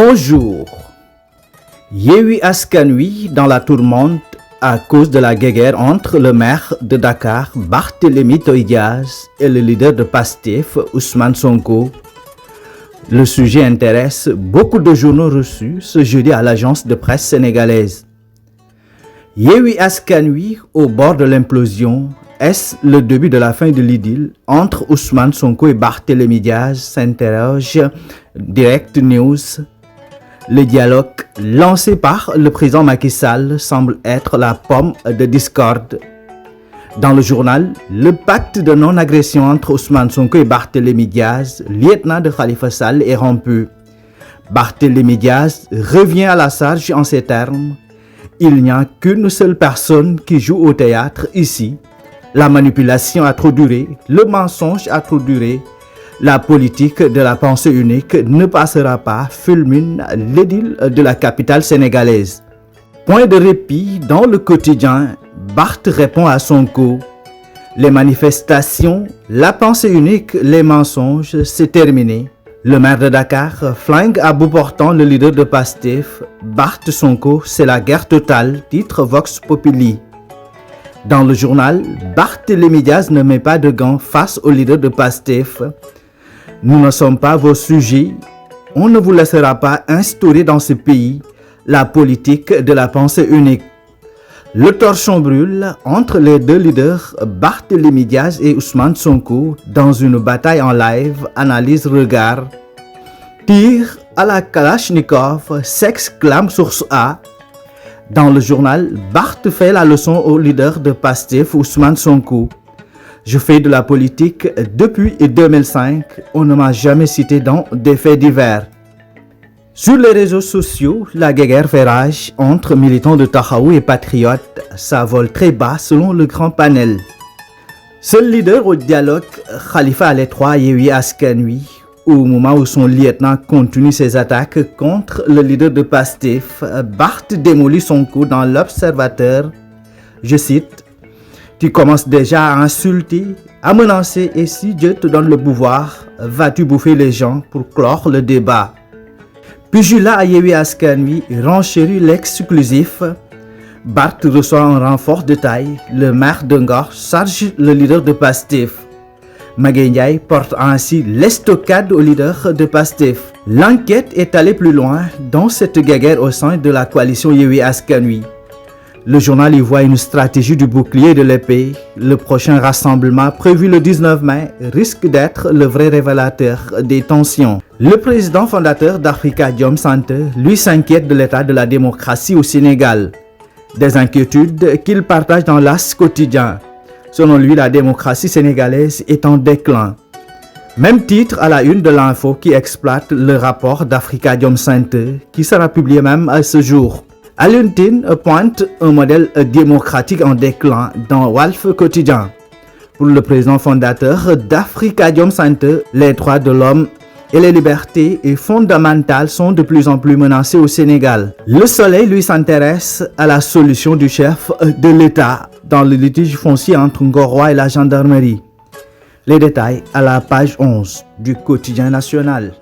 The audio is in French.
Bonjour. Yewwi Askan Wi dans la tourmente à cause de la guéguerre entre le maire de Dakar, Barthélémy Dias, et le leader de Pastef, Ousmane Sonko. Le sujet intéresse beaucoup de journaux reçus ce jeudi à l'agence de presse sénégalaise. Yewwi Askan Wi au bord de l'implosion. Est-ce le début de la fin de l'idylle entre Ousmane Sonko et Barthélémy Dias, s'interroge Direct News. Le dialogue lancé par le président Macky Sall semble être la pomme de discorde. Dans le journal, le pacte de non-agression entre Ousmane Sonko et Barthélémy Dias, lieutenant de Khalifa Sall, est rompu. Barthélémy Dias revient à la charge en ces termes. Il n'y a qu'une seule personne qui joue au théâtre ici. La manipulation a trop duré, le mensonge a trop duré. La politique de la pensée unique ne passera pas, fulmine l'édile de la capitale sénégalaise. Point de répit dans le quotidien, Barth répond à Sonko. Les manifestations, la pensée unique, les mensonges, c'est terminé. Le maire de Dakar flingue à bout portant le leader de Pastef. Barth Sonko, c'est la guerre totale, titre Vox Populi. Dans le journal, Barthélémy Dias ne met pas de gants face au leader de Pastef. Nous ne sommes pas vos sujets. On ne vous laissera pas instaurer dans ce pays la politique de la pensée unique. Le torchon brûle entre les deux leaders, Barthélémy Dias et Ousmane Sonko, dans une bataille en live, analyse regard. Tir à la Kalachnikov, s'exclame Source A. Dans le journal, Barth fait la leçon au leader de Pastef, Ousmane Sonko. Je fais de la politique depuis 2005. On ne m'a jamais cité dans des faits divers. Sur les réseaux sociaux, la guéguerre fait rage entre militants de Tahaou et patriotes. Ça vole très bas selon le grand panel. Seul leader au dialogue, Khalifa à l'étroit Yewwi Askan Wi, au moment où son lieutenant continue ses attaques contre le leader de Pastef, Barth démolit Sonko dans l'Observateur. Je cite: tu commences déjà à insulter, à menacer, et si Dieu te donne le pouvoir, vas-tu bouffer les gens pour clore le débat? Pugilat à Yewwi Askan Wi renchérit l'exclusif. Barth reçoit un renfort de taille. Le maire de Ngor charge le leader de Pastef. Magaye Ndiaye porte ainsi l'estocade au leader de Pastef. L'enquête est allée plus loin dans cette guéguerre au sein de la coalition Yewwi Askan Wi. Le journal y voit une stratégie du bouclier et de l'épée. Le prochain rassemblement prévu le 19 mai risque d'être le vrai révélateur des tensions. Le président fondateur d'Africadium Center, lui, s'inquiète de l'état de la démocratie au Sénégal. Des inquiétudes qu'il partage dans l'As quotidien. Selon lui, la démocratie sénégalaise est en déclin. Même titre à la une de l'info qui exploite le rapport d'Africadium Center, qui sera publié même à ce jour. Alioune Tine pointe un modèle démocratique en déclin dans Walf Quotidien. Pour le président fondateur d'Africadium Center, les droits de l'homme et les libertés fondamentales sont de plus en plus menacées au Sénégal. Le Soleil, lui, s'intéresse à la solution du chef de l'État dans le litige foncier entre Ngorois et la gendarmerie. Les détails à la page 11 du Quotidien national.